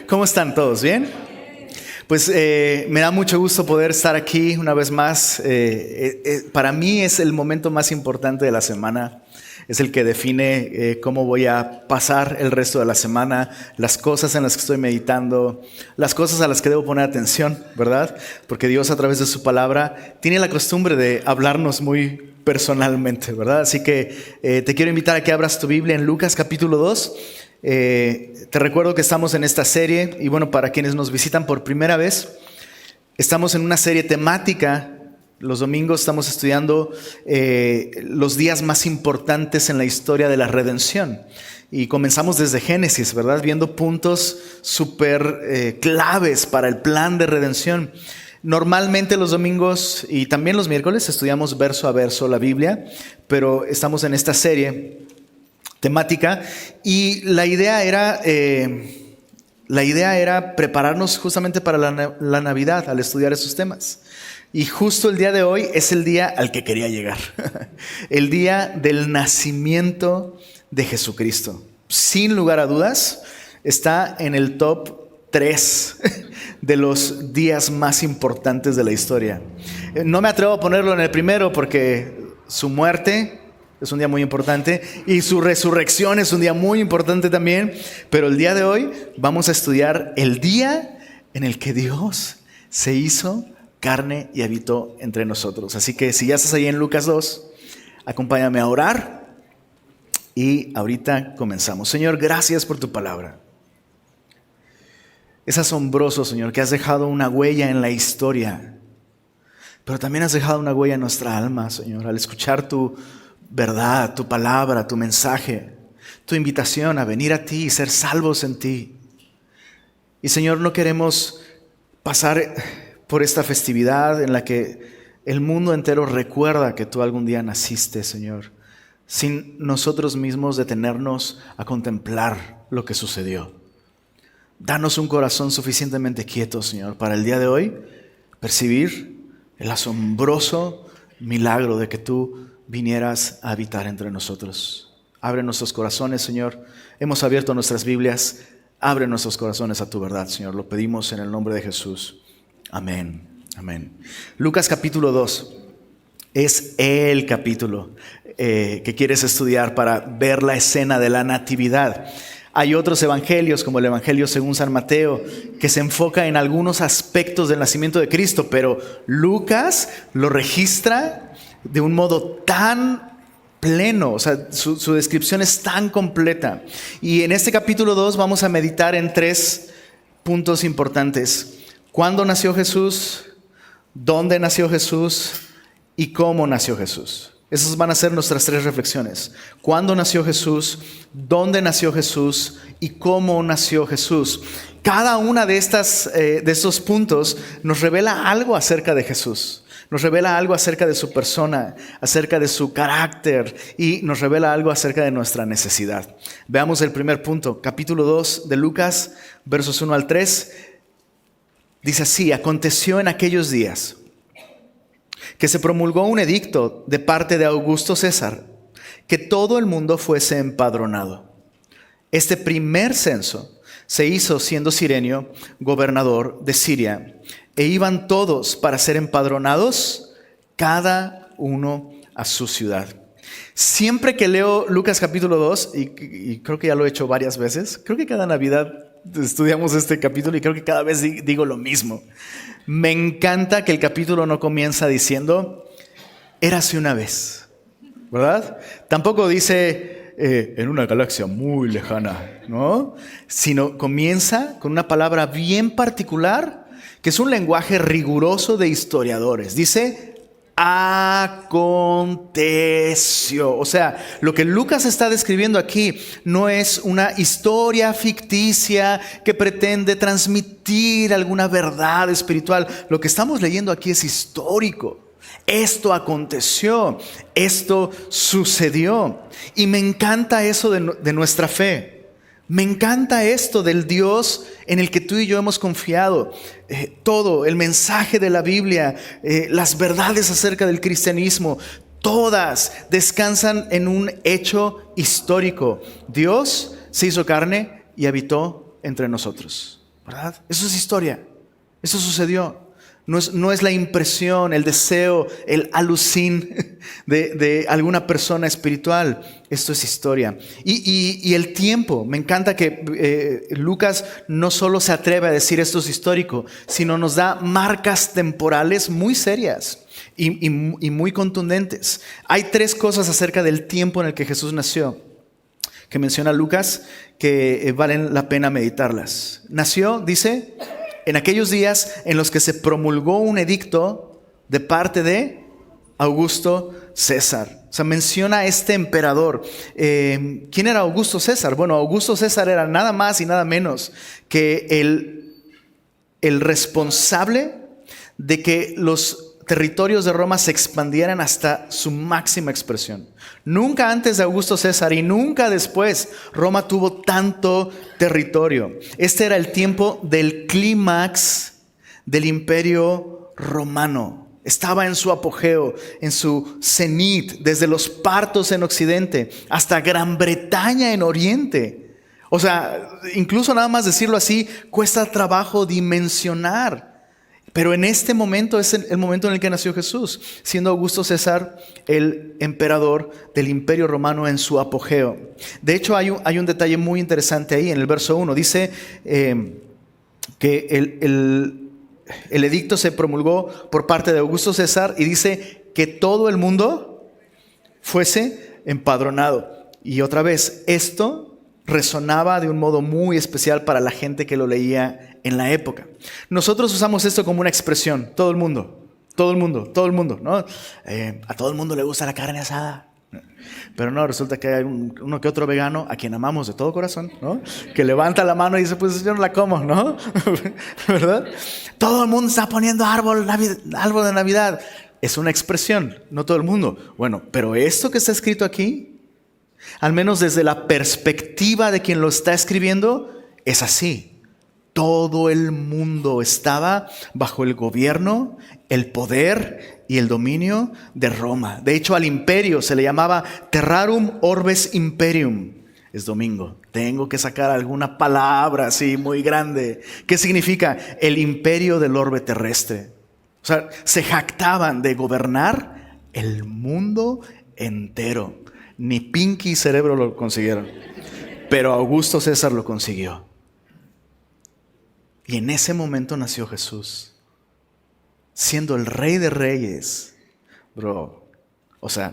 ¿Cómo están todos? ¿Bien? Pues me da mucho gusto poder estar aquí una vez más. Para mí es el momento más importante de la semana. Es el que define cómo voy a pasar el resto de la semana, las cosas en las que estoy meditando, las cosas a las que debo poner atención, ¿verdad? Porque Dios a través de su palabra tiene la costumbre de hablarnos muy personalmente, ¿verdad? Así que te quiero invitar a que abras tu Biblia en Lucas capítulo 2. Te recuerdo que estamos en esta serie y bueno, para quienes nos visitan por primera vez, estamos en una serie temática. Los domingos estamos estudiando los días más importantes en la historia de la redención. Y comenzamos desde Génesis, ¿verdad? Viendo puntos súper claves para el plan de redención. Normalmente los domingos y también los miércoles estudiamos verso a verso la Biblia, pero estamos en esta serie temática y la idea era prepararnos justamente para la Navidad al estudiar esos temas. Y justo el día de hoy es el día al que quería llegar. El día del nacimiento de Jesucristo. Sin lugar a dudas, está en el top 3 de los días más importantes de la historia. No me atrevo a ponerlo en el primero porque su muerte es un día muy importante y su resurrección es un día muy importante también. Pero el día de hoy vamos a estudiar el día en el que Dios se hizo carne y habitó entre nosotros. Así que si ya estás ahí en Lucas 2, acompáñame a orar y ahorita comenzamos. Señor, gracias por tu palabra. Es asombroso, Señor, que has dejado una huella en la historia, pero también has dejado una huella en nuestra alma, Señor, al escuchar tu verdad, tu palabra, tu mensaje, tu invitación a venir a ti y ser salvos en ti. Y Señor, no queremos pasar por esta festividad en la que el mundo entero recuerda que tú algún día naciste, Señor, sin nosotros mismos detenernos a contemplar lo que sucedió. Danos un corazón suficientemente quieto, Señor, para el día de hoy percibir el asombroso milagro de que tú vinieras a habitar entre nosotros. Abre nuestros corazones, Señor. Hemos abierto nuestras Biblias. Abre nuestros corazones a tu verdad, Señor. Lo pedimos en el nombre de Jesús. Amén. Amén. Lucas capítulo 2 es el capítulo que quieres estudiar para ver la escena de la natividad. Hay otros evangelios, como el Evangelio según San Mateo, que se enfoca en algunos aspectos del nacimiento de Cristo, pero Lucas lo registra de un modo tan pleno, o sea, su descripción es tan completa. Y en este capítulo 2 vamos a meditar en 3 puntos importantes. ¿Cuándo nació Jesús? ¿Dónde nació Jesús? ¿Y cómo nació Jesús? Esas van a ser nuestras 3 reflexiones. ¿Cuándo nació Jesús? ¿Dónde nació Jesús? ¿Y cómo nació Jesús? Cada una de estos puntos nos revela algo acerca de Jesús. Nos revela algo acerca de su persona, acerca de su carácter y nos revela algo acerca de nuestra necesidad. Veamos el primer punto, capítulo 2 de Lucas, versos 1 al 3. Dice así: aconteció en aquellos días que se promulgó un edicto de parte de Augusto César, que todo el mundo fuese empadronado. Este primer censo se hizo siendo Cirenio gobernador de Siria, e iban todos para ser empadronados, cada uno a su ciudad. Siempre que leo Lucas capítulo 2, y creo que ya lo he hecho varias veces, creo que cada Navidad estudiamos este capítulo y creo que cada vez digo lo mismo. Me encanta que el capítulo no comienza diciendo érase una vez, ¿verdad? Tampoco dice en una galaxia muy lejana, ¿no? Sino comienza con una palabra bien particular que es un lenguaje riguroso de historiadores. Dice aconteció. O sea, lo que Lucas está describiendo aquí no es una historia ficticia que pretende transmitir alguna verdad espiritual. Lo que estamos leyendo aquí es histórico. Esto aconteció, esto sucedió. Y me encanta eso de nuestra fe. Me encanta esto del Dios en el que tú y yo hemos confiado. Todo, el mensaje de la Biblia, las verdades acerca del cristianismo, todas descansan en un hecho histórico. Dios se hizo carne y habitó entre nosotros, ¿verdad? Eso es historia. Eso sucedió. No es la impresión, el deseo, el alucín de alguna persona espiritual. Esto es historia. Y el tiempo. Me encanta que Lucas no solo se atreve a decir esto es histórico, sino nos da marcas temporales muy serias y muy contundentes. Hay 3 cosas acerca del tiempo en el que Jesús nació que menciona Lucas que valen la pena meditarlas. Nació, dice, en aquellos días en los que se promulgó un edicto de parte de Augusto César. O sea, menciona a este emperador. ¿Quién era Augusto César? Bueno, Augusto César era nada más y nada menos que el responsable de que los territorios de Roma se expandieran hasta su máxima expresión. Nunca antes de Augusto César y nunca después Roma tuvo tanto territorio. Este era el tiempo del clímax del imperio romano. Estaba en su apogeo, en su cenit, desde los partos en Occidente hasta Gran Bretaña en Oriente. O sea, incluso nada más decirlo así, cuesta trabajo dimensionar. Pero en este momento es el momento en el que nació Jesús, siendo Augusto César el emperador del Imperio Romano en su apogeo. De hecho, hay un detalle muy interesante ahí en el verso 1. Dice que el edicto se promulgó por parte de Augusto César y dice que todo el mundo fuese empadronado. Y otra vez, esto resonaba de un modo muy especial para la gente que lo leía en la época. Nosotros usamos esto como una expresión, todo el mundo, ¿no? A todo el mundo le gusta la carne asada. Pero no, resulta que hay uno que otro vegano a quien amamos de todo corazón, ¿no? Que levanta la mano y dice, pues yo no la como, ¿no? ¿Verdad? Todo el mundo está poniendo árbol de Navidad. Es una expresión, no todo el mundo. Bueno, pero esto que está escrito aquí, al menos desde la perspectiva de quien lo está escribiendo, es así. Todo el mundo estaba bajo el gobierno, el poder y el dominio de Roma. De hecho, al imperio se le llamaba Terrarum Orbes Imperium. Es domingo. Tengo que sacar alguna palabra así muy grande. ¿Qué significa? El imperio del orbe terrestre. O sea, se jactaban de gobernar el mundo entero. Ni Pinky y Cerebro lo consiguieron. Pero Augusto César lo consiguió. Y en ese momento nació Jesús, siendo el Rey de Reyes. Bro,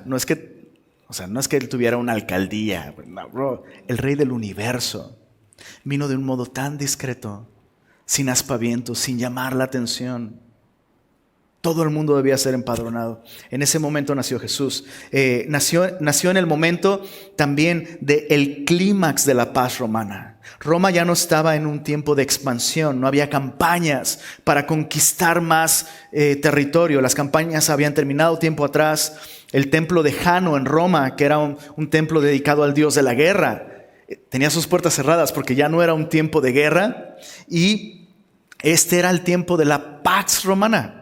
no es que él tuviera una alcaldía, no, bro, el Rey del universo. Vino de un modo tan discreto, sin aspavientos, sin llamar la atención. Todo el mundo debía ser empadronado. En ese momento nació Jesús. Nació en el momento también del clímax de la paz romana. Roma ya no estaba en un tiempo de expansión, no había campañas para conquistar más territorio. Las campañas habían terminado tiempo atrás. El templo de Jano en Roma, que era un templo dedicado al dios de la guerra, tenía sus puertas cerradas porque ya no era un tiempo de guerra. Y este era el tiempo de la Pax Romana.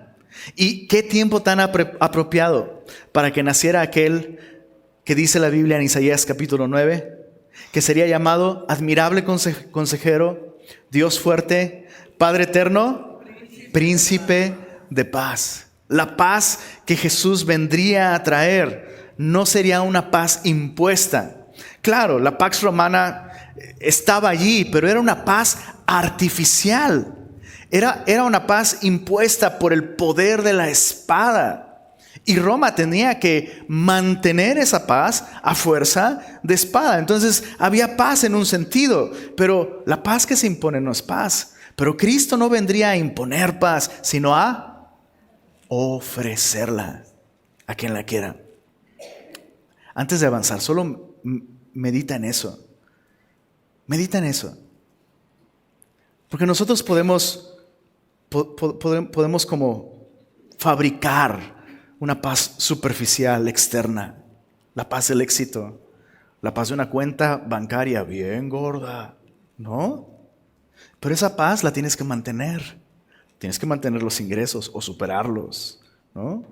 ¿Y qué tiempo tan apropiado para que naciera aquel que dice la Biblia en Isaías capítulo 9? Que sería llamado admirable consejero, Dios fuerte, Padre eterno, príncipe de paz. La paz que Jesús vendría a traer no sería una paz impuesta. Claro, la Pax Romana estaba allí, pero era una paz artificial. Era una paz impuesta por el poder de la espada. Y Roma tenía que mantener esa paz a fuerza de espada. Entonces había paz en un sentido, pero la paz que se impone no es paz. Pero Cristo no vendría a imponer paz, sino a ofrecerla a quien la quiera. Antes de avanzar, solo medita en eso. Medita en eso. Porque nosotros podemos como fabricar una paz superficial, externa, la paz del éxito, la paz de una cuenta bancaria bien gorda, ¿no? Pero esa paz la tienes que mantener los ingresos o superarlos, ¿no?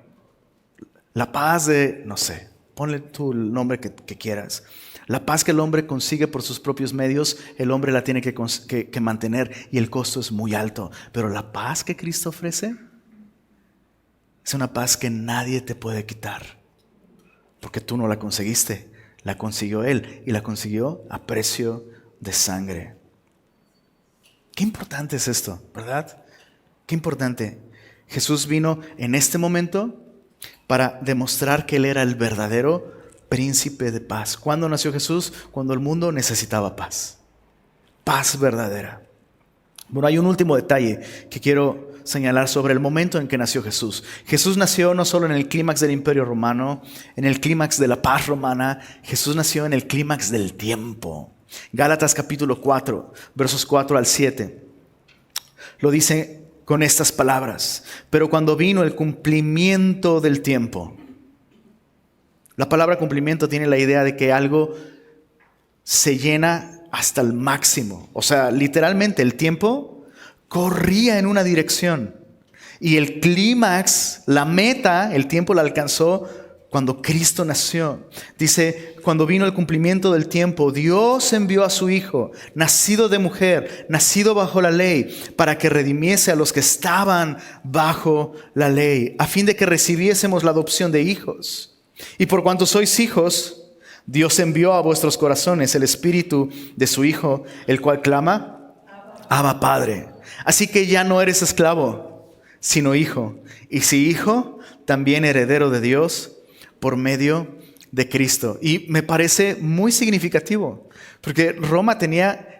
La paz de, no sé, Ponle tú el nombre que quieras. La paz que el hombre consigue por sus propios medios, el hombre la tiene que mantener y el costo es muy alto. Pero la paz que Cristo ofrece es una paz que nadie te puede quitar. Porque tú no la conseguiste, la consiguió Él y la consiguió a precio de sangre. Qué importante es esto, ¿verdad? Qué importante. Jesús vino en este momento para demostrar que Él era el verdadero príncipe de paz. ¿Cuándo nació Jesús? Cuando el mundo necesitaba paz. Paz verdadera. Bueno, hay un último detalle que quiero señalar sobre el momento en que nació Jesús. Jesús nació no solo en el clímax del Imperio Romano, en el clímax de la paz romana, Jesús nació en el clímax del tiempo. Gálatas capítulo 4, versos 4 al 7. Lo dice con estas palabras: pero cuando vino el cumplimiento del tiempo. La palabra cumplimiento tiene la idea de que algo se llena hasta el máximo. O sea, literalmente el tiempo corría en una dirección. Y el clímax, la meta, el tiempo la alcanzó cuando Cristo nació. Dice, cuando vino el cumplimiento del tiempo, Dios envió a su Hijo, nacido de mujer, nacido bajo la ley, para que redimiese a los que estaban bajo la ley, a fin de que recibiésemos la adopción de hijos. Y por cuanto sois hijos, Dios envió a vuestros corazones el Espíritu de su Hijo, el cual clama, Abba Padre. Así que ya no eres esclavo, sino hijo. Y si hijo, también heredero de Dios por medio de Cristo. Y me parece muy significativo, porque Roma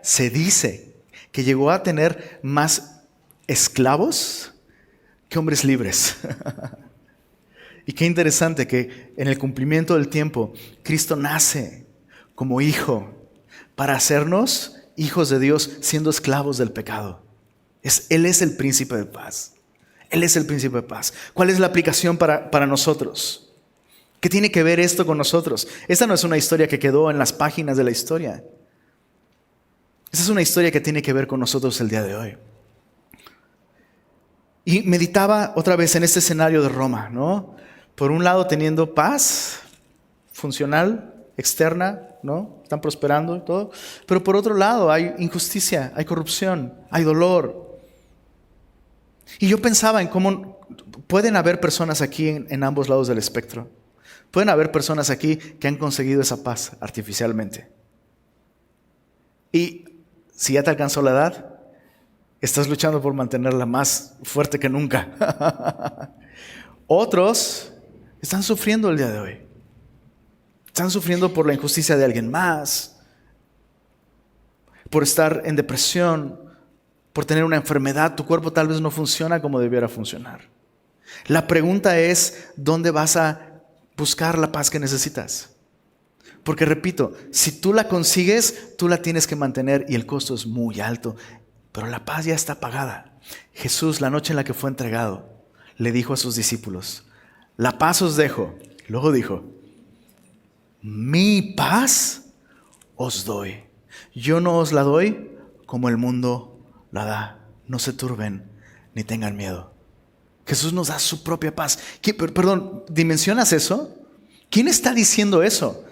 se dice, que llegó a tener más esclavos que hombres libres. Y qué interesante que en el cumplimiento del tiempo, Cristo nace como hijo para hacernos hijos de Dios siendo esclavos del pecado. Él es el príncipe de paz. Él es el príncipe de paz. ¿Cuál es la aplicación para nosotros? ¿Qué tiene que ver esto con nosotros? Esta no es una historia que quedó en las páginas de la historia. Esta es una historia que tiene que ver con nosotros el día de hoy. Y meditaba otra vez en este escenario de Roma, ¿no? Por un lado teniendo paz funcional, externa, ¿no? Están prosperando y todo. Pero por otro lado hay injusticia, hay corrupción, hay dolor. Y yo pensaba en cómo pueden haber personas aquí en ambos lados del espectro. Pueden haber personas aquí que han conseguido esa paz artificialmente. Y si ya te alcanzó la edad, estás luchando por mantenerla más fuerte que nunca. Otros están sufriendo el día de hoy. Están sufriendo por la injusticia de alguien más, por estar en depresión, por tener una enfermedad. Tu cuerpo tal vez no funciona como debiera funcionar. La pregunta es, ¿dónde vas a buscar la paz que necesitas? Porque repito, si tú la consigues, tú la tienes que mantener y el costo es muy alto. Pero la paz ya está pagada. Jesús, la noche en la que fue entregado, le dijo a sus discípulos, la paz os dejo. Luego dijo, mi paz os doy. Yo no os la doy como el mundo la da. No se turben ni tengan miedo. Jesús nos da su propia paz. Perdón, ¿dimensionas eso? ¿Quién está diciendo eso?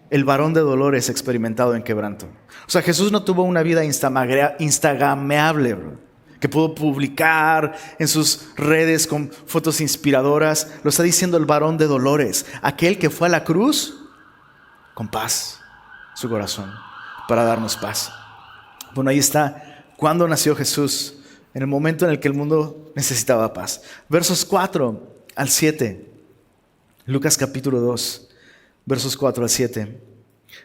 El varón de dolores experimentado en quebranto. O sea, Jesús no tuvo una vida instagrameable, bro, que pudo publicar en sus redes con fotos inspiradoras. Lo está diciendo el varón de dolores, aquel que fue a la cruz con paz, su corazón, para darnos paz. Bueno, ahí está. ¿Cuándo nació Jesús? En el momento en el que el mundo necesitaba paz. Versos 4 al 7. Lucas capítulo 2. Versos 4 al 7.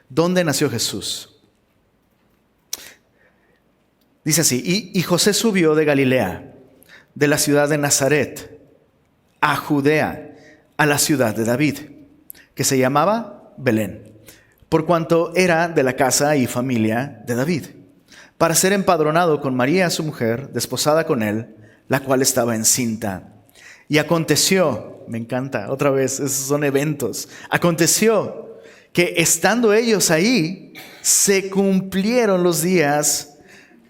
¿Dónde nació Jesús? Dice así, y José subió de Galilea, de la ciudad de Nazaret, a Judea, a la ciudad de David, que se llamaba Belén, por cuanto era de la casa y familia de David, para ser empadronado con María su mujer, desposada con él, la cual estaba encinta. Y aconteció, me encanta, otra vez, esos son eventos. Aconteció que estando ellos ahí, se cumplieron los días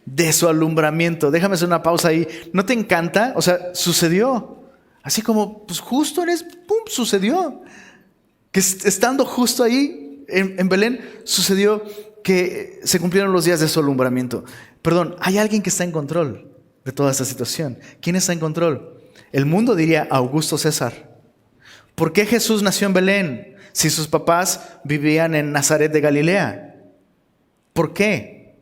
de su alumbramiento. Déjame hacer una pausa ahí. ¿No te encanta? O sea, sucedió. Así como, pues justo pum, sucedió. que estando justo ahí en Belén sucedió que se cumplieron los días de su alumbramiento. Perdón, hay alguien que está en control de toda esta situación. ¿Quién está en control? El mundo diría Augusto César. ¿Por qué Jesús nació en Belén si sus papás vivían en Nazaret de Galilea? ¿Por qué?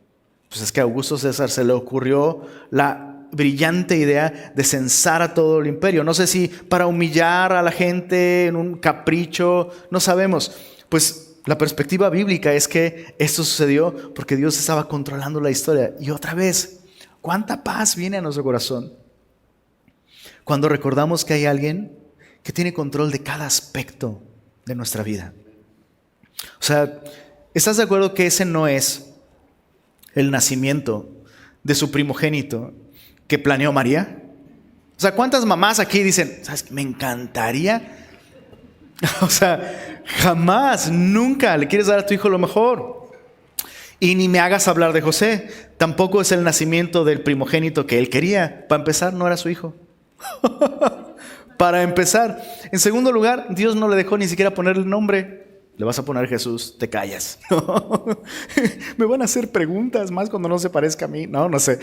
Pues es que a Augusto César se le ocurrió la brillante idea de censar a todo el imperio. No sé si para humillar a la gente en un capricho, no sabemos. Pues la perspectiva bíblica es que esto sucedió porque Dios estaba controlando la historia. Y otra vez, ¿cuánta paz viene a nuestro corazón cuando recordamos que hay alguien que tiene control de cada aspecto de nuestra vida? O sea, ¿estás de acuerdo que ese no es el nacimiento de su primogénito que planeó María? O sea, ¿cuántas mamás aquí dicen, ¿sabes qué? Me encantaría? O sea, jamás, nunca le quieres dar a tu hijo lo mejor. Y ni me hagas hablar de José. Tampoco es el nacimiento del primogénito que él quería. Para empezar, no era su hijo. Para empezar. En segundo lugar, Dios no le dejó ni siquiera ponerle el nombre. Le vas a poner Jesús, te callas. Me van a hacer preguntas más cuando no se parezca a mí. No sé.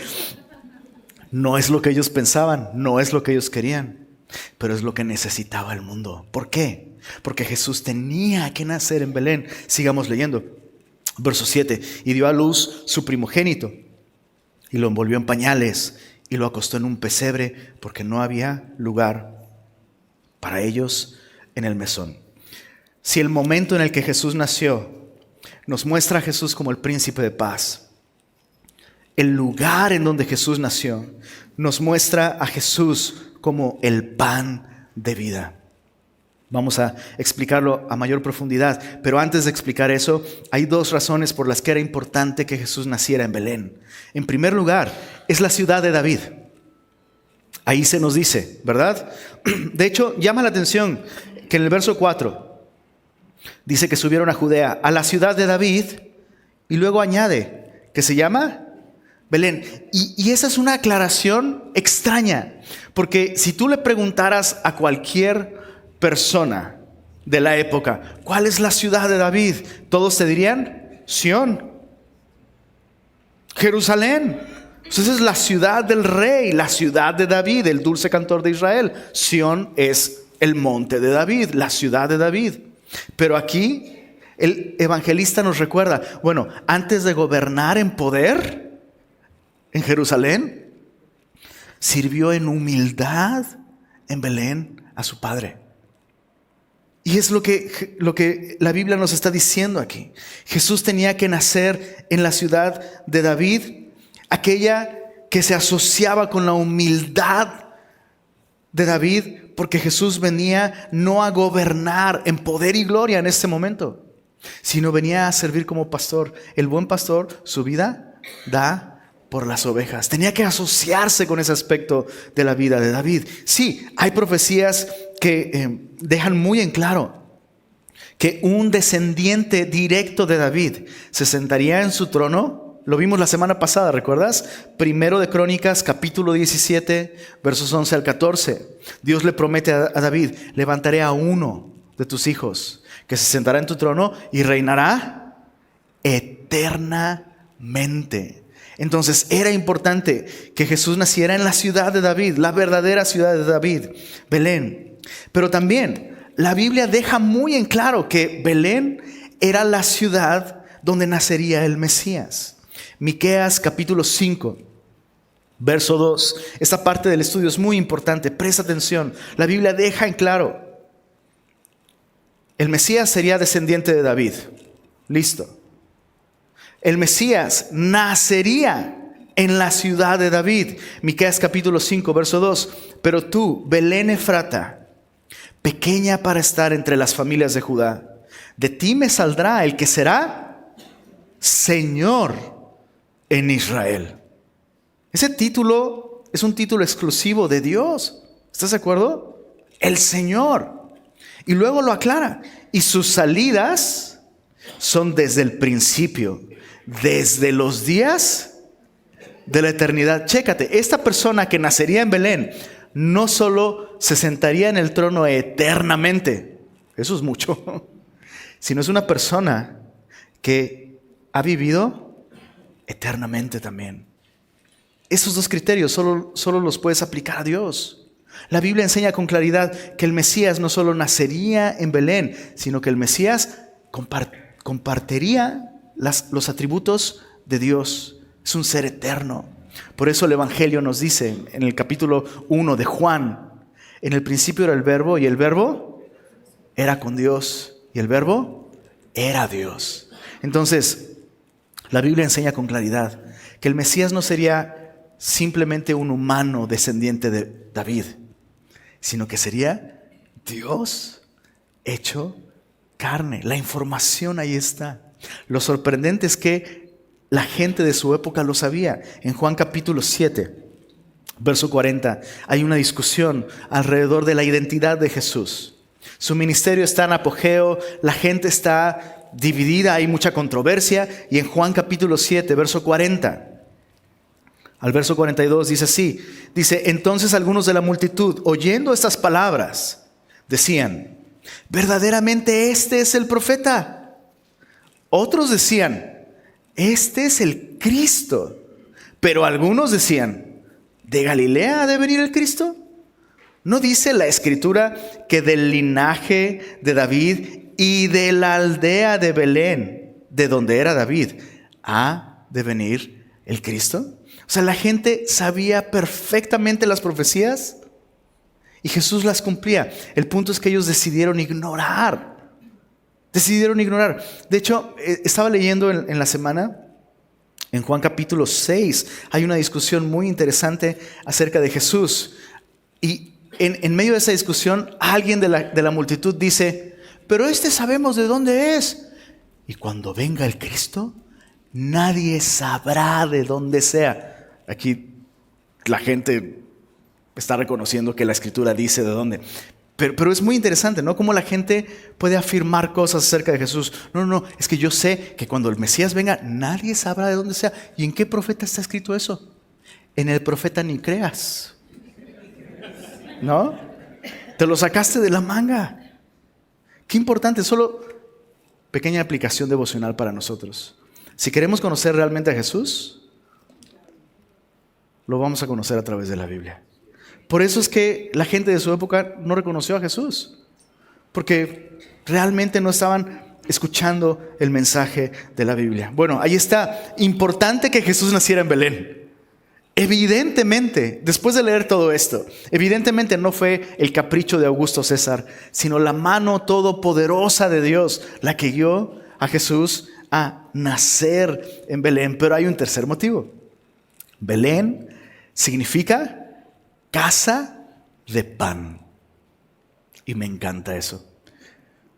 No es lo que ellos pensaban, no es lo que ellos querían, pero es lo que necesitaba el mundo. ¿Por qué? Porque Jesús tenía que nacer en Belén. Sigamos leyendo. Verso 7. Y dio a luz su primogénito y lo envolvió en pañales y lo acostó en un pesebre porque no había lugar para ellos en el mesón. Si el momento en el que Jesús nació nos muestra a Jesús como el príncipe de paz, el lugar en donde Jesús nació nos muestra a Jesús como el pan de vida. Vamos a explicarlo a mayor profundidad, pero antes de explicar eso, hay dos razones por las que era importante que Jesús naciera en Belén. En primer lugar, es la ciudad de David. Ahí se nos dice, ¿verdad? De hecho, llama la atención que en el verso 4 dice que subieron a Judea, a la ciudad de David, y luego añade que se llama Belén. Y esa es una aclaración extraña, porque si tú le preguntaras a cualquier persona de la época, ¿cuál es la ciudad de David? Todos te dirían, Sión, Jerusalén. Entonces es la ciudad del rey, la ciudad de David, el dulce cantor de Israel. Sión es el monte de David, la ciudad de David. Pero aquí el evangelista nos recuerda, bueno, antes de gobernar en poder en Jerusalén, sirvió en humildad en Belén a su padre. Y es lo que la Biblia nos está diciendo aquí. Jesús tenía que nacer en la ciudad de David, aquella que se asociaba con la humildad de David, porque Jesús venía no a gobernar en poder y gloria en este momento, sino venía a servir como pastor. El buen pastor su vida da por las ovejas. Tenía que asociarse con ese aspecto de la vida de David. Sí, hay profecías que dejan muy en claro que un descendiente directo de David se sentaría en su trono. Lo vimos la semana pasada, ¿recuerdas? Primero de Crónicas, capítulo 17, versos 11 al 14. Dios le promete a David, levantaré a uno de tus hijos que se sentará en tu trono y reinará eternamente. Entonces era importante que Jesús naciera en la ciudad de David, la verdadera ciudad de David, Belén. Pero también la Biblia deja muy en claro que Belén era la ciudad donde nacería el Mesías. Miqueas capítulo 5, verso 2. Esta parte del estudio es muy importante, presta atención. La Biblia deja en claro, el Mesías sería descendiente de David. Listo. El Mesías nacería en la ciudad de David. Miqueas capítulo 5, verso 2. Pero tú, Belén Efrata, pequeña para estar entre las familias de Judá, de ti me saldrá el que será Señor en Israel. Ese título es un título exclusivo de Dios. ¿Estás de acuerdo? El Señor. Y luego lo aclara. Y sus salidas son desde el principio, desde los días de la eternidad. Chécate, esta persona que nacería en Belén no solo se sentaría en el trono eternamente, eso es mucho, sino es una persona que ha vivido eternamente también. Esos dos criterios solo los puedes aplicar a Dios. La Biblia enseña con claridad que el Mesías no solo nacería en Belén, sino que el Mesías compartiría los atributos de Dios. Es un ser eterno. Por eso el Evangelio nos dice en el capítulo 1 de Juan, en el principio era el Verbo y el Verbo era con Dios y el Verbo era Dios. Entonces, la Biblia enseña con claridad que el Mesías no sería simplemente un humano descendiente de David, sino que sería Dios hecho carne. La información ahí está. Lo sorprendente es que la gente de su época lo sabía. En Juan capítulo 7, verso 40, hay una discusión alrededor de la identidad de Jesús. Su ministerio está en apogeo, la gente está dividida, hay mucha controversia. Y en Juan capítulo 7, verso 40, al verso 42 dice así, dice, entonces algunos de la multitud, oyendo estas palabras, decían, verdaderamente este es el profeta. Otros decían, este es el Cristo. Pero algunos decían, ¿de Galilea ha de venir el Cristo? ¿No dice la Escritura que del linaje de David y de la aldea de Belén, de donde era David, ha de venir el Cristo? O sea, la gente sabía perfectamente las profecías y Jesús las cumplía. El punto es que ellos decidieron ignorar. De hecho, estaba leyendo en la semana, en Juan capítulo 6, hay una discusión muy interesante acerca de Jesús. Y en medio de esa discusión, alguien de la multitud dice, pero sabemos de dónde es. Y cuando venga el Cristo, nadie sabrá de dónde sea. Aquí la gente está reconociendo que la Escritura dice de dónde. Pero es muy interesante, ¿no? Cómo la gente puede afirmar cosas acerca de Jesús. No, es que yo sé que cuando el Mesías venga, nadie sabrá de dónde sea. ¿Y en qué profeta está escrito eso? En el profeta ni creas. ¿No? Te lo sacaste de la manga. Qué importante, solo pequeña aplicación devocional para nosotros. Si queremos conocer realmente a Jesús, lo vamos a conocer a través de la Biblia. Por eso es que la gente de su época no reconoció a Jesús, porque realmente no estaban escuchando el mensaje de la Biblia. Bueno, ahí está. Importante que Jesús naciera en Belén. Evidentemente, después de leer todo esto, evidentemente no fue el capricho de Augusto César, sino la mano todopoderosa de Dios la que guió a Jesús a nacer en Belén. Pero hay un tercer motivo. Belén significa casa de pan. Y me encanta eso.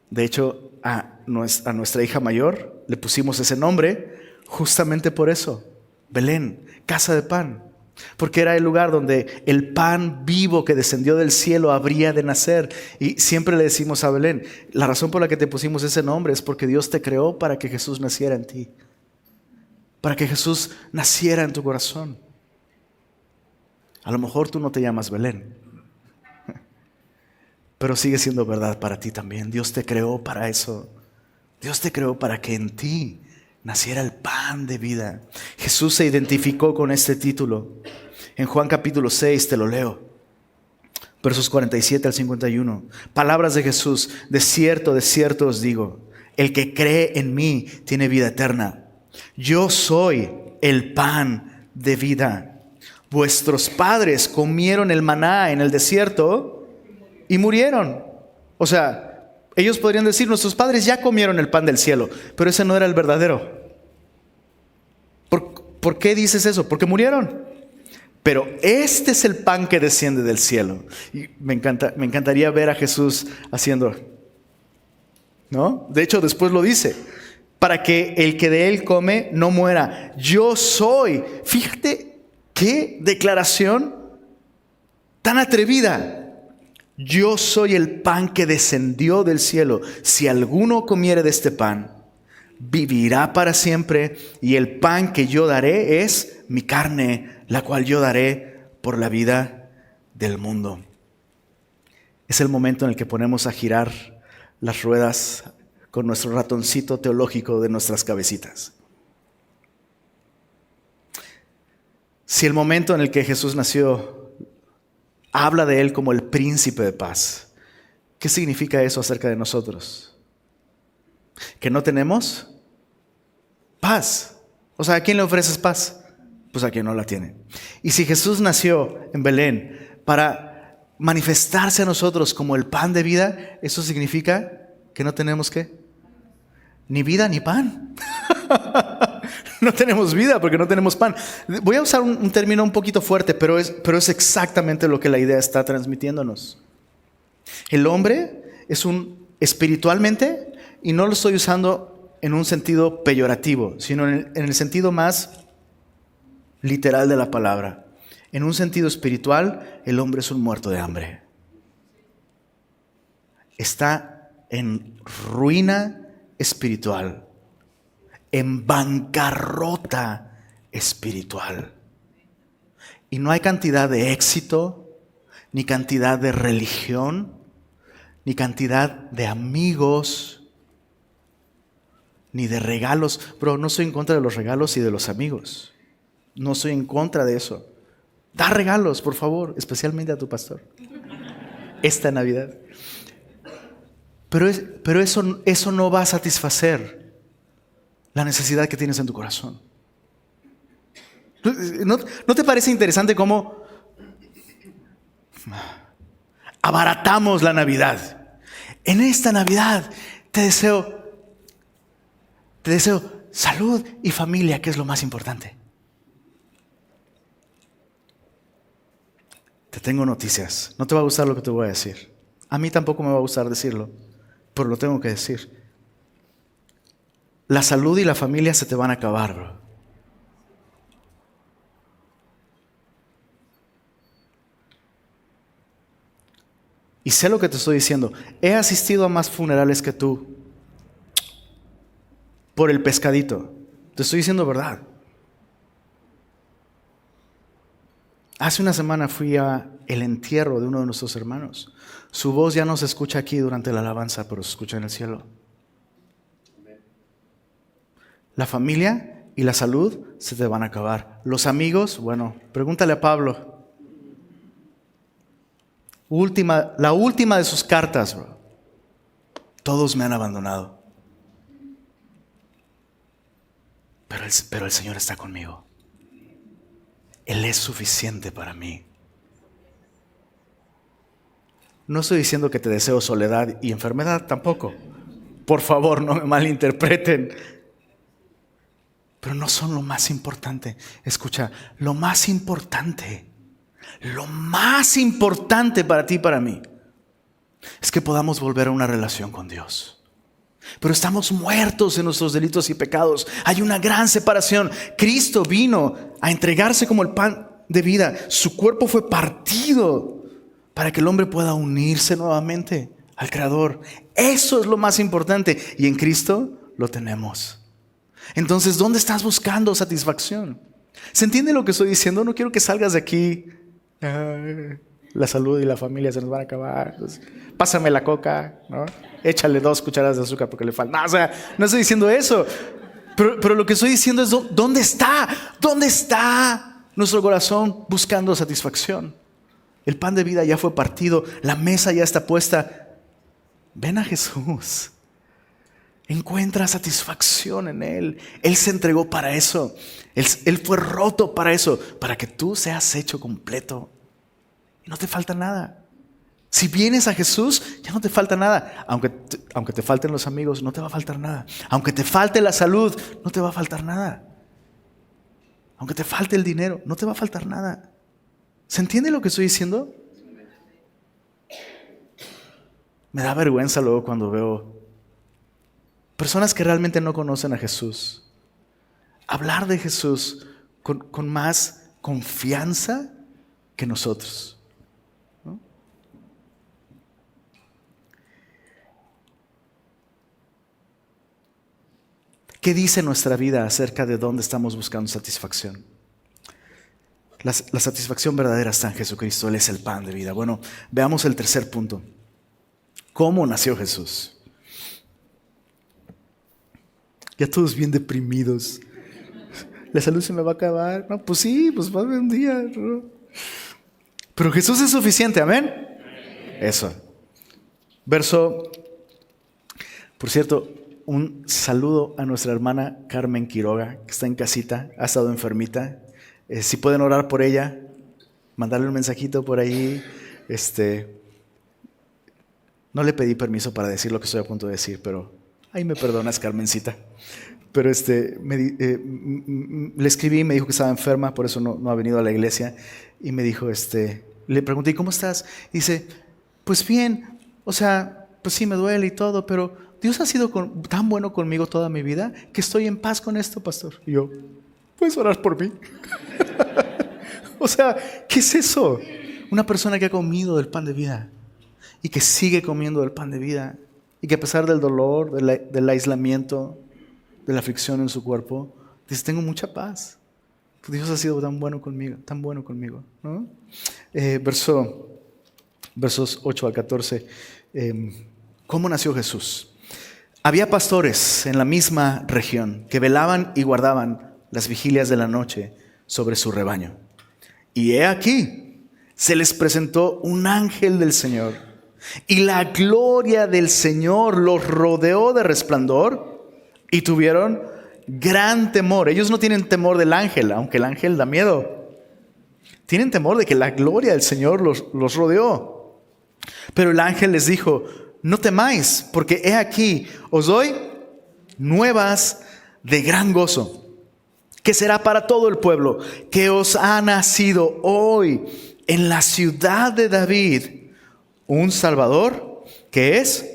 De hecho, a nuestra hija mayor le pusimos ese nombre justamente por eso. Belén, casa de pan. Porque era el lugar donde el pan vivo que descendió del cielo habría de nacer. Y siempre le decimos a Belén, la razón por la que te pusimos ese nombre es porque Dios te creó para que Jesús naciera en ti. Para que Jesús naciera en tu corazón. A lo mejor tú no te llamas Belén, pero sigue siendo verdad para ti también. Dios te creó para eso. Dios te creó para que en ti naciera el pan de vida. Jesús se identificó con este título. En Juan capítulo 6 te lo leo. Versos 47 al 51. Palabras de Jesús. De cierto os digo, el que cree en mí tiene vida eterna. Yo soy el pan de vida. Vuestros padres comieron el maná en el desierto y murieron. O sea, ellos podrían decir, nuestros padres ya comieron el pan del cielo, pero ese no era el verdadero. ¿Por qué dices eso? Porque murieron. Pero este es el pan que desciende del cielo. Y me encantaría ver a Jesús haciendo, ¿no? De hecho, después lo dice, para que el que de él come no muera. Yo soy. Fíjate qué declaración tan atrevida. Yo soy el pan que descendió del cielo. Si alguno comiere de este pan, vivirá para siempre. Y el pan que yo daré es mi carne, la cual yo daré por la vida del mundo. Es el momento en el que ponemos a girar las ruedas con nuestro ratoncito teológico de nuestras cabecitas. Si el momento en el que Jesús nació habla de Él como el príncipe de paz, ¿qué significa eso acerca de nosotros? ¿Que no tenemos paz? O sea, ¿a quién le ofreces paz? Pues a quien no la tiene. Y si Jesús nació en Belén para manifestarse a nosotros como el pan de vida, eso significa que no tenemos ¿qué? Ni vida ni pan. No tenemos vida porque no tenemos pan. Voy a usar un término un poquito fuerte, pero es exactamente lo que la idea está transmitiéndonos. El hombre es espiritualmente, y no lo estoy usando en un sentido peyorativo, sino en el sentido más literal de la palabra. En un sentido espiritual, el hombre es un muerto de hambre. Está en ruina espiritual, en bancarrota espiritual. Y no hay cantidad de éxito, ni cantidad de religión, ni cantidad de amigos, ni de regalos. Bro, no soy en contra de los regalos y de los amigos. No soy en contra de eso. Da regalos, por favor, especialmente a tu pastor. Esta Navidad. Pero eso no va a satisfacer la necesidad que tienes en tu corazón. ¿No te parece interesante cómo abaratamos la Navidad? En esta Navidad te deseo salud y familia, que es lo más importante. Te tengo noticias. No te va a gustar lo que te voy a decir. A mí tampoco me va a gustar decirlo, pero lo tengo que decir. La salud y la familia se te van a acabar, bro. Y sé lo que te estoy diciendo. He asistido a más funerales que tú por el pescadito. Te estoy diciendo verdad. Hace una semana fui a el entierro de uno de nuestros hermanos. Su voz ya no se escucha aquí durante la alabanza, pero se escucha en el cielo. La familia y la salud se te van a acabar. Los amigos, bueno, pregúntale a Pablo. La última de sus cartas, bro. Todos me han abandonado. Pero el Señor está conmigo. Él es suficiente para mí. No estoy diciendo que te deseo soledad y enfermedad, tampoco. Por favor, no me malinterpreten. Pero no son lo más importante. Escucha, lo más importante para ti y para mí es que podamos volver a una relación con Dios. Pero estamos muertos en nuestros delitos y pecados. Hay una gran separación. Cristo vino a entregarse como el pan de vida. Su cuerpo fue partido para que el hombre pueda unirse nuevamente al Creador. Eso es lo más importante. Y en Cristo lo tenemos. Entonces, ¿dónde estás buscando satisfacción? ¿Se entiende lo que estoy diciendo? No quiero que salgas de aquí. La salud y la familia se nos van a acabar. Pues, pásame la coca, ¿no? Échale 2 cucharadas de azúcar porque le falta. No, o sea, no estoy diciendo eso. Pero lo que estoy diciendo es, ¿dónde está? ¿Dónde está nuestro corazón buscando satisfacción? El pan de vida ya fue partido. La mesa ya está puesta. Ven a Jesús. Encuentra satisfacción en Él. Él se entregó para eso. Él fue roto para eso. Para que tú seas hecho completo. Y no te falta nada. Si vienes a Jesús, ya no te falta nada. Aunque te falten los amigos, no te va a faltar nada. Aunque te falte la salud, no te va a faltar nada. Aunque te falte el dinero, no te va a faltar nada. ¿Se entiende lo que estoy diciendo? Me da vergüenza luego cuando veo personas que realmente no conocen a Jesús hablar de Jesús con más confianza que nosotros. ¿Qué dice nuestra vida acerca de dónde estamos buscando satisfacción? La satisfacción verdadera está en Jesucristo. Él es el pan de vida. Bueno, veamos el tercer punto. ¿Cómo nació Jesús? Ya todos bien deprimidos. La salud se me va a acabar. No, pues sí, pues va a haber un día, ¿no? Pero Jesús es suficiente, amén. Eso. Verso, por cierto, un saludo a nuestra hermana Carmen Quiroga, que está en casita, ha estado enfermita. Si pueden orar por ella, mandarle un mensajito por ahí. No le pedí permiso para decir lo que estoy a punto de decir, pero ahí me perdonas, Carmencita. Pero le escribí y me dijo que estaba enferma, por eso no ha venido a la iglesia. Y me dijo, le pregunté, ¿cómo estás? Y dice, pues bien, o sea, pues sí me duele y todo, pero Dios ha sido tan bueno conmigo toda mi vida que estoy en paz con esto, pastor. Y yo, ¿puedes orar por mí? O sea, ¿qué es eso? Una persona que ha comido del pan de vida y que sigue comiendo del pan de vida y que a pesar del dolor, del aislamiento, de la aflicción en su cuerpo, dice, tengo mucha paz. Dios ha sido tan bueno conmigo, ¿no? Versos 8 al 14. ¿Cómo nació Jesús? Había pastores en la misma región que velaban y guardaban las vigilias de la noche sobre su rebaño. Y he aquí, se les presentó un ángel del Señor, y la gloria del Señor los rodeó de resplandor, y tuvieron gran temor. Ellos no tienen temor del ángel, aunque el ángel da miedo. Tienen temor de que la gloria del Señor los rodeó. Pero el ángel les dijo, no temáis, porque he aquí, os doy nuevas de gran gozo, que será para todo el pueblo, que os ha nacido hoy en la ciudad de David un Salvador, que es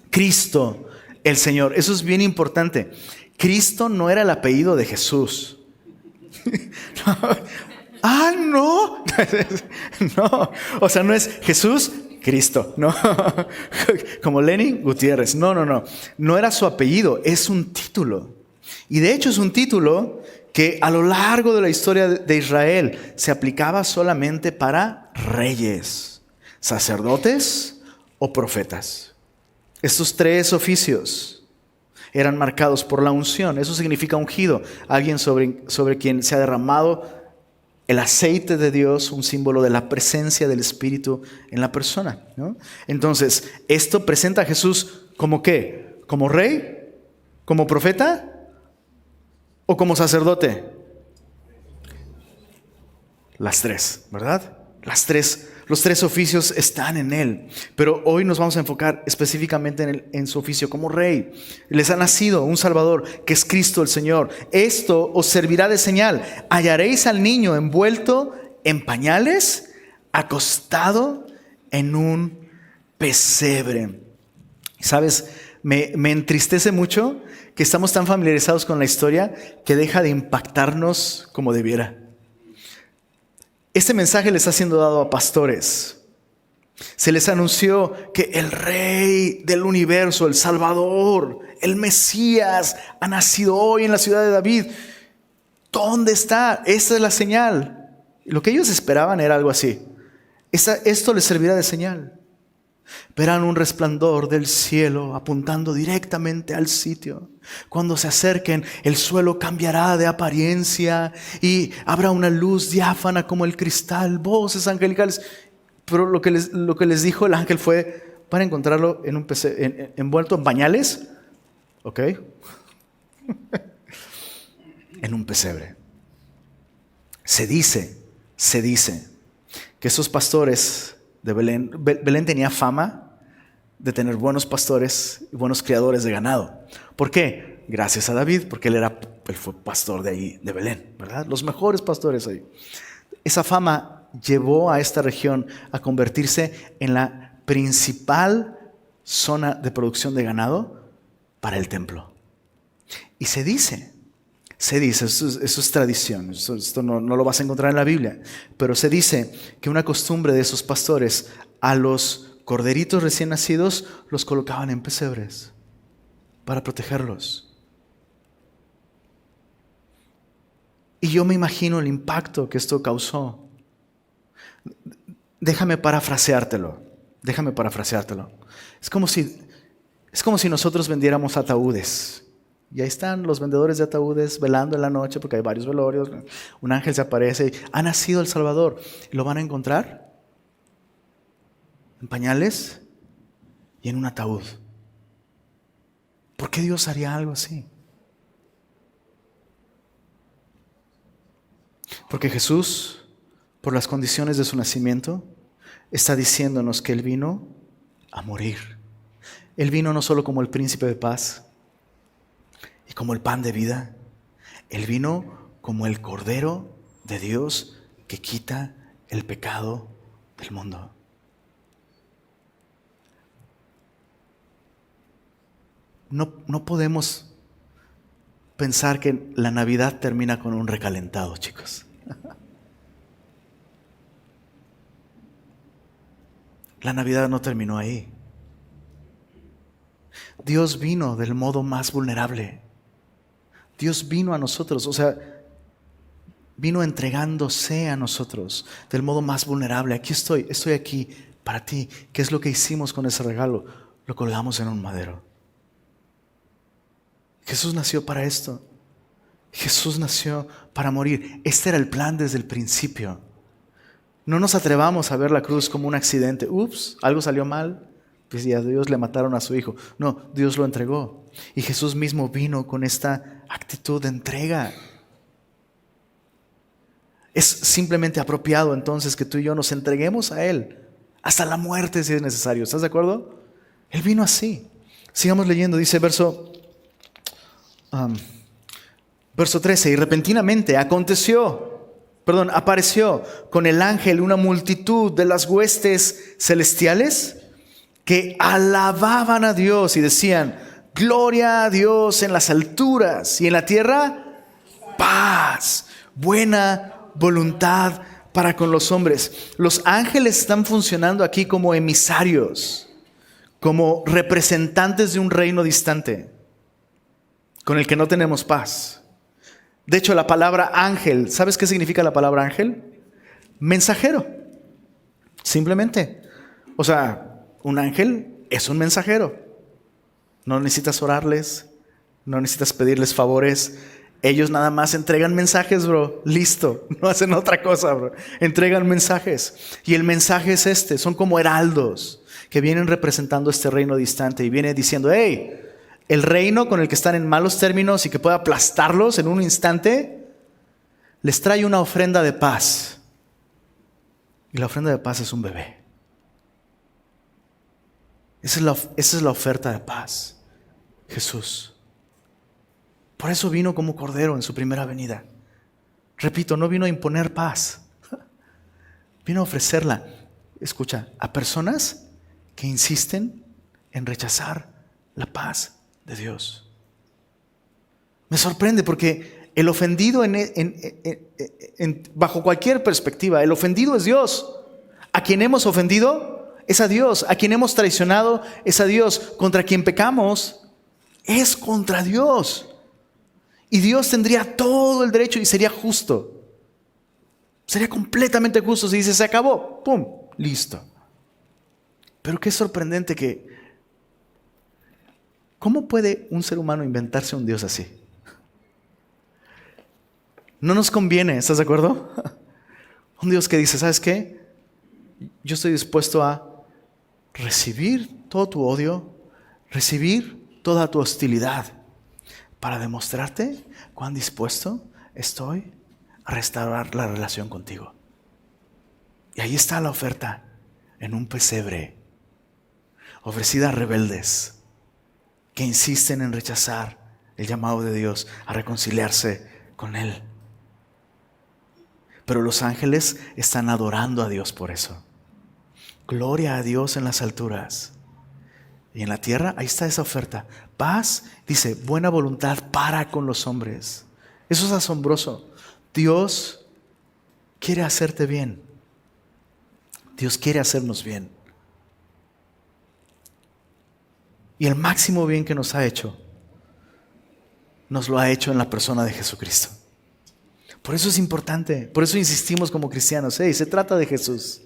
Cristo el Señor. Eso es bien importante. Cristo no era el apellido de Jesús. No. No, o sea, no es Jesús Cristo, no. Como Lenny Gutiérrez. No. No era su apellido, es un título. Y de hecho es un título que a lo largo de la historia de Israel se aplicaba solamente para reyes, sacerdotes o profetas. Estos tres oficios eran marcados por la unción. Eso significa ungido, alguien sobre quien se ha derramado el aceite de Dios, un símbolo de la presencia del Espíritu en la persona, ¿no? Entonces, esto presenta a Jesús como ¿qué? ¿Como rey? ¿Como profeta? ¿O como sacerdote? Las tres, ¿verdad? Los tres oficios están en Él. Pero hoy nos vamos a enfocar específicamente en su oficio como rey. Les ha nacido un Salvador, que es Cristo el Señor. Esto os servirá de señal. Hallaréis al niño envuelto en pañales, acostado en un pesebre. ¿Sabes? Me entristece mucho que estamos tan familiarizados con la historia que deja de impactarnos como debiera. Este mensaje les está siendo dado a pastores. Se les anunció que el Rey del universo, el Salvador, el Mesías, ha nacido hoy en la ciudad de David. ¿Dónde está? Esta es la señal. Lo que ellos esperaban era algo así. Esto les servirá de señal. Verán un resplandor del cielo apuntando directamente al sitio. Cuando se acerquen, el suelo cambiará de apariencia y habrá una luz diáfana como el cristal, voces angelicales. Pero lo que les dijo el ángel fue, para encontrarlo en un envuelto en pañales, ¿ok? En un pesebre. Se dice que esos pastores de Belén tenía fama de tener buenos pastores y buenos criadores de ganado. ¿Por qué? Gracias a David, porque él fue pastor de ahí, de Belén, ¿verdad? Los mejores pastores ahí. Esa fama llevó a esta región a convertirse en la principal zona de producción de ganado para el templo. Y se dice, eso es tradición, esto no lo vas a encontrar en la Biblia, pero se dice que una costumbre de esos pastores, a los corderitos recién nacidos los colocaban en pesebres para protegerlos. Y yo me imagino el impacto que esto causó. Déjame parafraseártelo. Es como si nosotros vendiéramos ataúdes Y ahí están los vendedores de ataúdes velando en la noche porque hay varios velorios. Un ángel se aparece y ha nacido el Salvador. ¿Lo van a encontrar? En pañales y en un ataúd. ¿Por qué Dios haría algo así? Porque Jesús, por las condiciones de su nacimiento, está diciéndonos que Él vino a morir. Él vino no solo como el príncipe de paz y como el pan de vida. Él vino como el Cordero de Dios que quita el pecado del mundo. No podemos pensar que la Navidad termina con un recalentado, chicos. La Navidad no terminó ahí. Dios vino del modo más vulnerable. Dios vino a nosotros, o sea, vino entregándose a nosotros del modo más vulnerable. Aquí estoy aquí para ti. ¿Qué es lo que hicimos con ese regalo? Lo colgamos en un madero. Jesús nació para esto. Jesús nació para morir. Este era el plan desde el principio. No nos atrevamos a ver la cruz como un accidente. Ups, algo salió mal. Pues ya a Dios le mataron a su hijo. No, Dios lo entregó. Y Jesús mismo vino con esta actitud de entrega. Es simplemente apropiado entonces que tú y yo nos entreguemos a Él. Hasta la muerte si es necesario. ¿Estás de acuerdo? Él vino así. Sigamos leyendo. Dice verso 13, y repentinamente apareció con el ángel una multitud de las huestes celestiales que alababan a Dios y decían: gloria a Dios en las alturas y en la tierra paz, buena voluntad para con los hombres. Los ángeles están funcionando aquí como emisarios, como representantes de un reino distante con el que no tenemos paz. De hecho, la palabra ángel, ¿sabes qué significa la palabra ángel? Mensajero. Simplemente. O sea, un ángel es un mensajero. No necesitas orarles, no necesitas pedirles favores. Ellos nada más entregan mensajes, bro. Listo. No hacen otra cosa, bro. Entregan mensajes. Y el mensaje es este. Son como heraldos que vienen representando este reino distante y viene diciendo: hey, el reino con el que están en malos términos y que puede aplastarlos en un instante, les trae una ofrenda de paz. Y la ofrenda de paz es un bebé. Esa es la oferta de paz. Jesús. Por eso vino como cordero en su primera venida. Repito, no vino a imponer paz. Vino a ofrecerla, escucha, a personas que insisten en rechazar la paz de Dios. Me sorprende porque el ofendido bajo cualquier perspectiva, el ofendido es Dios. A quien hemos ofendido es a Dios. A quien hemos traicionado es a Dios. Contra quien pecamos es contra Dios. Y Dios tendría todo el derecho y sería justo. Sería completamente justo si dice: se acabó, pum, listo. Pero qué sorprendente que ¿cómo puede un ser humano inventarse un Dios así? No nos conviene, ¿estás de acuerdo? Un Dios que dice: ¿sabes qué? Yo estoy dispuesto a recibir todo tu odio, recibir toda tu hostilidad, para demostrarte cuán dispuesto estoy a restaurar la relación contigo. Y ahí está la oferta, en un pesebre, ofrecida a rebeldes que insisten en rechazar el llamado de Dios a reconciliarse con Él. Pero los ángeles están adorando a Dios por eso. Gloria a Dios en las alturas. Y en la tierra, ahí está esa oferta. Paz, dice, buena voluntad para con los hombres. Eso es asombroso. Dios quiere hacerte bien. Dios quiere hacernos bien. Y el máximo bien que nos ha hecho, nos lo ha hecho en la persona de Jesucristo. Por eso es importante, por eso insistimos como cristianos. Se trata de Jesús.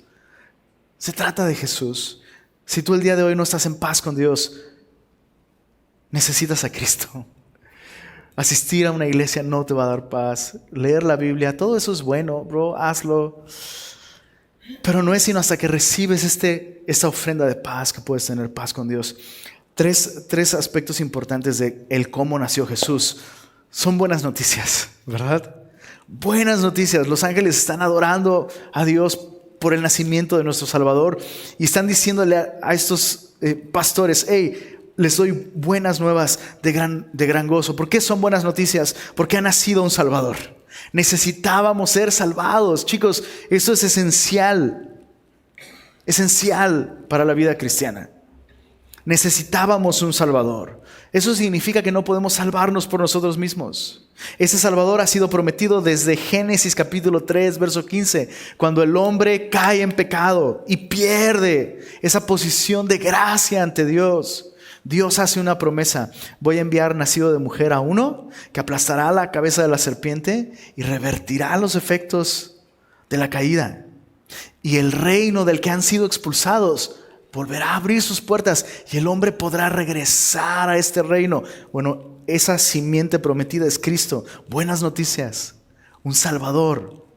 Se trata de Jesús. Si tú el día de hoy no estás en paz con Dios, necesitas a Cristo. Asistir a una iglesia no te va a dar paz. Leer la Biblia, todo eso es bueno, bro, hazlo. Pero no es sino hasta que recibes esta ofrenda de paz que puedes tener paz con Dios. Tres aspectos importantes de el cómo nació Jesús. Son buenas noticias, ¿verdad? Buenas noticias. Los ángeles están adorando a Dios por el nacimiento de nuestro Salvador y están diciéndole a estos pastores: hey, les doy buenas nuevas de gran gozo. ¿Por qué son buenas noticias? Porque ha nacido un Salvador. Necesitábamos ser salvados. Chicos, esto es esencial para la vida cristiana. Necesitábamos un Salvador. Eso significa que no podemos salvarnos por nosotros mismos. Ese Salvador ha sido prometido desde Génesis capítulo 3, verso 15, cuando el hombre cae en pecado y pierde esa posición de gracia ante Dios. Dios hace una promesa: voy a enviar nacido de mujer a uno que aplastará la cabeza de la serpiente y revertirá los efectos de la caída. Y el reino del que han sido expulsados volverá a abrir sus puertas y el hombre podrá regresar a este reino. Bueno, esa simiente prometida es Cristo. Buenas noticias, un Salvador.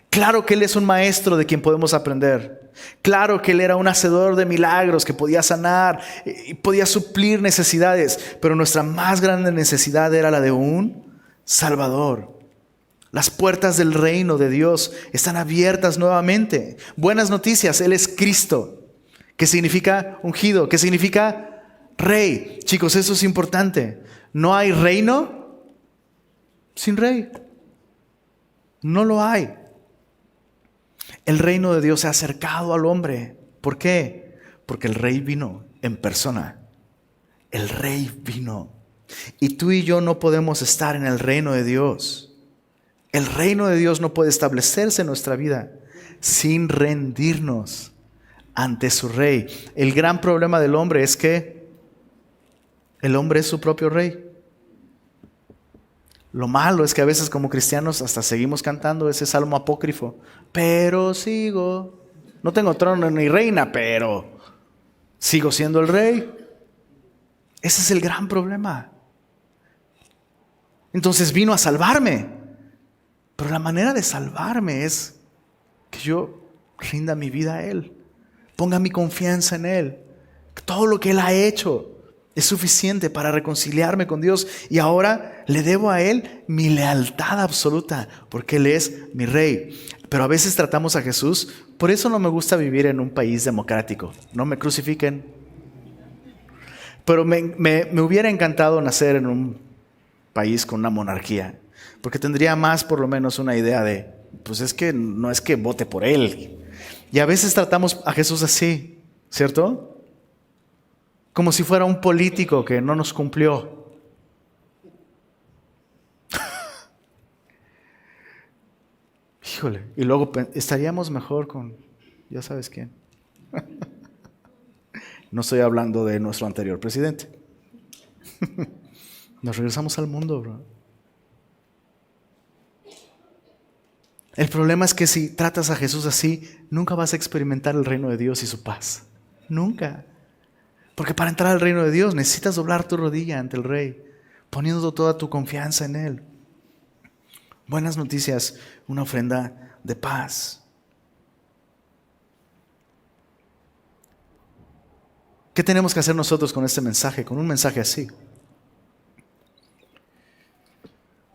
Claro que Él es un maestro de quien podemos aprender. Claro que Él era un hacedor de milagros que podía sanar y podía suplir necesidades, pero nuestra más grande necesidad era la de un Salvador. Las puertas del reino de Dios están abiertas nuevamente. Buenas noticias, Él es Cristo, que significa ungido, que significa rey. Chicos, eso es importante. No hay reino sin rey. No lo hay. El reino de Dios se ha acercado al hombre. ¿Por qué? Porque el rey vino en persona. El rey vino. Y tú y yo no podemos estar en el reino de Dios. El reino de Dios no puede establecerse en nuestra vida sin rendirnos ante su rey. El gran problema del hombre es que el hombre es su propio rey. Lo malo es que a veces como cristianos hasta seguimos cantando ese salmo apócrifo. Pero sigo, no tengo trono ni reina, pero sigo siendo el rey. Ese es el gran problema. Entonces vino a salvarme. Pero la manera de salvarme es que yo rinda mi vida a Él. Ponga mi confianza en Él. Todo lo que Él ha hecho es suficiente para reconciliarme con Dios. Y ahora le debo a Él mi lealtad absoluta, porque Él es mi rey. Pero a veces tratamos a Jesús. Por eso no me gusta vivir en un país democrático. No me crucifiquen. Pero me hubiera encantado nacer en un país con una monarquía. Porque tendría más por lo menos una idea de, pues es que no es que vote por Él. Y a veces tratamos a Jesús así, ¿cierto? Como si fuera un político que no nos cumplió. Híjole, y luego estaríamos mejor con, ya sabes quién. No estoy hablando de nuestro anterior presidente. Nos regresamos al mundo, bro. El problema es que si tratas a Jesús así, nunca vas a experimentar el reino de Dios y su paz. Nunca. Porque para entrar al reino de Dios necesitas doblar tu rodilla ante el Rey, poniendo toda tu confianza en Él. Buenas noticias, una ofrenda de paz. ¿Qué tenemos que hacer nosotros con este mensaje, con un mensaje así?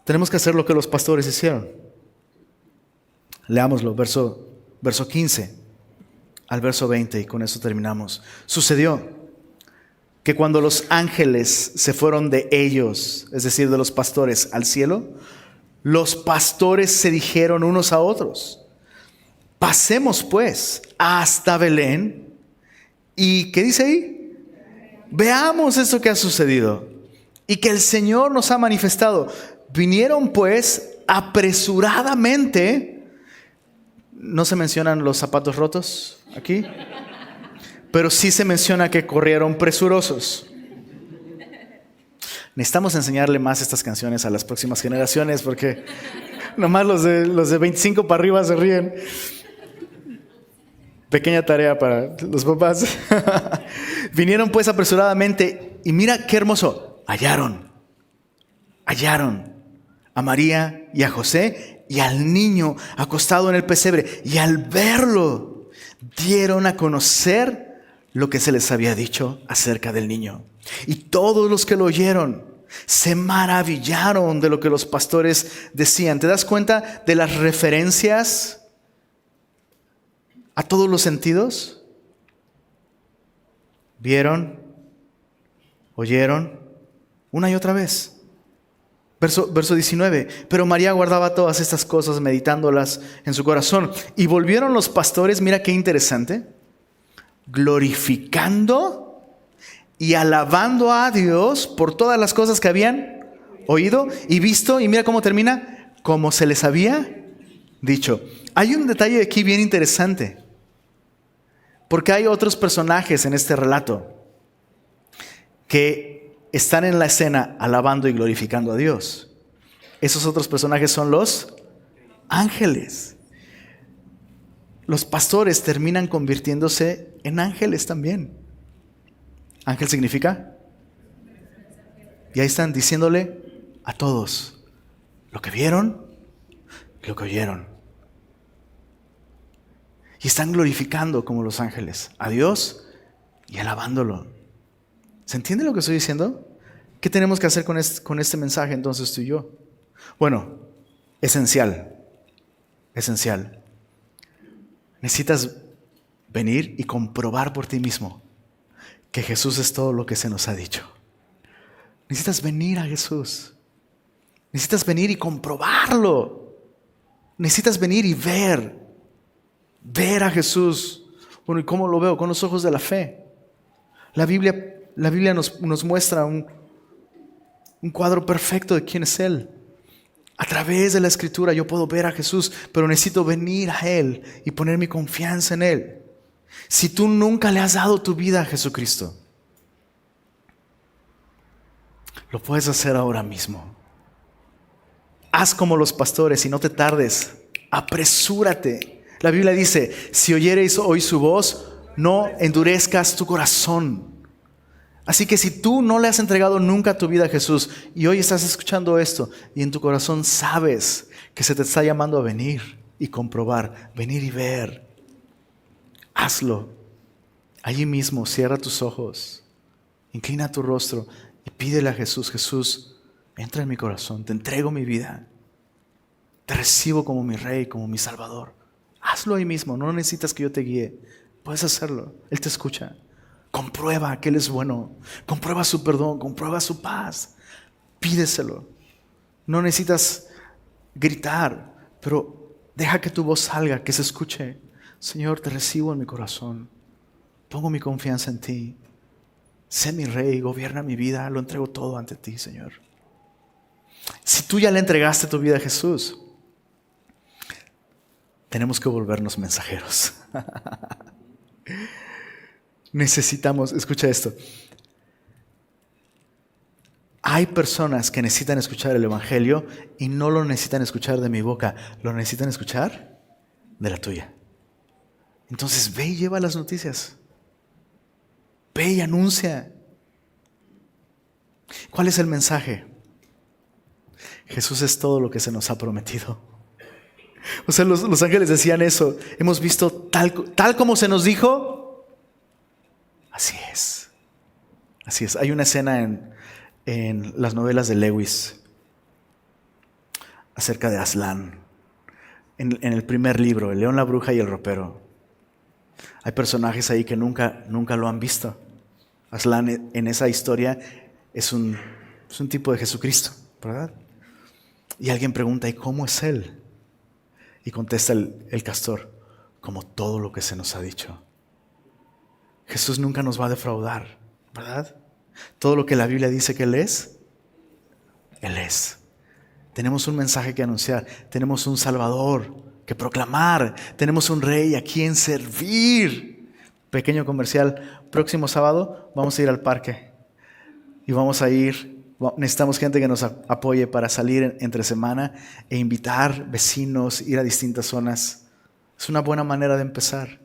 Tenemos que hacer lo que los pastores hicieron. Leámoslo, verso 15 al verso 20, y con eso terminamos. Sucedió que cuando los ángeles se fueron de ellos, es decir, de los pastores, al cielo, los pastores se dijeron unos a otros: pasemos pues hasta Belén. ¿Y qué dice ahí? Veamos esto que ha sucedido y que el Señor nos ha manifestado. Vinieron pues apresuradamente. No se mencionan los zapatos rotos aquí, pero sí se menciona que corrieron presurosos. Necesitamos enseñarle más estas canciones a las próximas generaciones, porque nomás los de 25 para arriba se ríen. Pequeña tarea para los papás. Vinieron pues apresuradamente y mira qué hermoso, hallaron hallaron a María y a José y al niño acostado en el pesebre. Y al verlo, dieron a conocer lo que se les había dicho acerca del niño. Y todos los que lo oyeron se maravillaron de lo que los pastores decían. ¿Te das cuenta de las referencias a todos los sentidos? Vieron, oyeron, una y otra vez. Verso 19. Pero María guardaba todas estas cosas, meditándolas en su corazón. Y volvieron los pastores, mira qué interesante, glorificando y alabando a Dios por todas las cosas que habían oído y visto. Y mira cómo termina, como se les había dicho. Hay un detalle aquí bien interesante, porque hay otros personajes en este relato que están en la escena alabando y glorificando a Dios. Esos otros personajes son los ángeles. Los pastores terminan convirtiéndose en ángeles también. Ángel significa, y ahí están diciéndole a todos lo que vieron, lo que oyeron. Y están glorificando como los ángeles a Dios y alabándolo. ¿Se entiende lo que estoy diciendo? ¿Qué tenemos que hacer con este mensaje entonces tú y yo? Bueno, esencial. Necesitas venir y comprobar por ti mismo que Jesús es todo lo que se nos ha dicho. Necesitas venir a Jesús. Necesitas venir y comprobarlo. Necesitas venir y ver a Jesús. Bueno, ¿y cómo lo veo? Con los ojos de la fe. La Biblia nos muestra un cuadro perfecto de quién es Él. A través de la Escritura yo puedo ver a Jesús, pero necesito venir a Él y poner mi confianza en Él. Si tú nunca le has dado tu vida a Jesucristo, lo puedes hacer ahora mismo. Haz como los pastores y no te tardes. Apresúrate. La Biblia dice, si oyereis hoy su voz, no endurezcas tu corazón. Así que si tú no le has entregado nunca tu vida a Jesús y hoy estás escuchando esto y en tu corazón sabes que se te está llamando a venir y comprobar, venir y ver, hazlo. Allí mismo cierra tus ojos, inclina tu rostro y pídele a Jesús: Jesús, entra en mi corazón, te entrego mi vida, te recibo como mi Rey, como mi Salvador. Hazlo ahí mismo, no necesitas que yo te guíe, puedes hacerlo, Él te escucha. Comprueba que Él es bueno, comprueba su perdón, comprueba su paz, pídeselo. No necesitas gritar, pero deja que tu voz salga, que se escuche. Señor, te recibo en mi corazón, pongo mi confianza en ti, sé mi Rey, gobierna mi vida, lo entrego todo ante ti, Señor. Si tú ya le entregaste tu vida a Jesús, tenemos que volvernos mensajeros. Necesitamos, escucha esto. Hay personas que necesitan escuchar el Evangelio y no lo necesitan escuchar de mi boca, lo necesitan escuchar de la tuya. Entonces ve y lleva las noticias. Ve y anuncia. ¿Cuál es el mensaje? Jesús es todo lo que se nos ha prometido. O sea, los ángeles decían eso. Hemos visto tal como se nos dijo. Así es. Así es. Hay una escena en las novelas de Lewis acerca de Aslan. En el primer libro, El león, la bruja y el ropero. Hay personajes ahí que nunca lo han visto. Aslan en esa historia es un tipo de Jesucristo, ¿verdad? Y alguien pregunta, ¿y cómo es Él? Y contesta el castor, como todo lo que se nos ha dicho. Jesús nunca nos va a defraudar, ¿verdad? Todo lo que la Biblia dice que Él es, Él es. Tenemos un mensaje que anunciar, tenemos un Salvador que proclamar, tenemos un Rey a quien servir. Pequeño comercial, próximo sábado vamos a ir al parque y necesitamos gente que nos apoye para salir entre semana e invitar vecinos, ir a distintas zonas. Es una buena manera de empezar,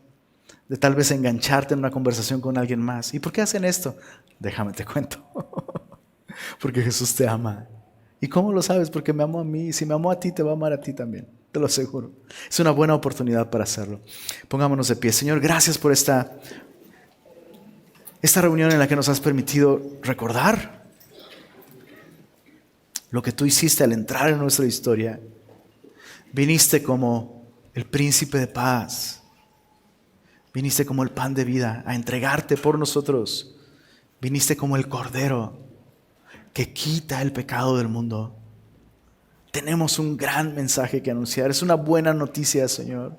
de tal vez engancharte en una conversación con alguien más. ¿Y por qué hacen esto? Déjame te cuento. Porque Jesús te ama ¿Y cómo lo sabes? Porque me amó a mí. Si me amó a ti, te va a amar a ti también. Te lo aseguro. Es una buena oportunidad para hacerlo. Pongámonos de pie. Señor, gracias por esta reunión en la que nos has permitido recordar lo que tú hiciste al entrar en nuestra historia. Viniste como el príncipe de paz. Viniste como el pan de vida a entregarte por nosotros. Viniste como el cordero que quita el pecado del mundo. Tenemos un gran mensaje que anunciar. Es una buena noticia, Señor.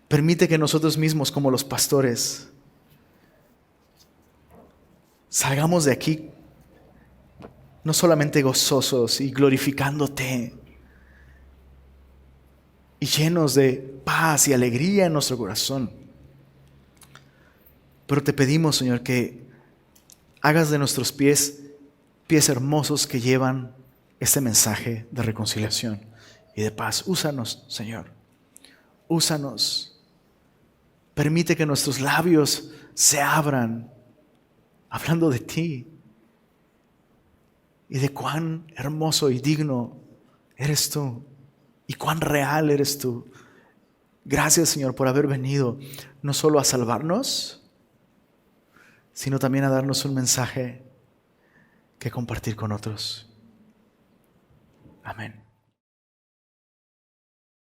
Permite que nosotros mismos, como los pastores, salgamos de aquí no solamente gozosos y glorificándote y llenos de paz y alegría en nuestro corazón, pero te pedimos, Señor, que hagas de nuestros pies hermosos que llevan este mensaje de reconciliación y de paz. Úsanos, Señor. Úsanos. Permite que nuestros labios se abran hablando de ti y de cuán hermoso y digno eres tú y cuán real eres tú. Gracias, Señor, por haber venido no solo a salvarnos, sino también a darnos un mensaje que compartir con otros. Amén.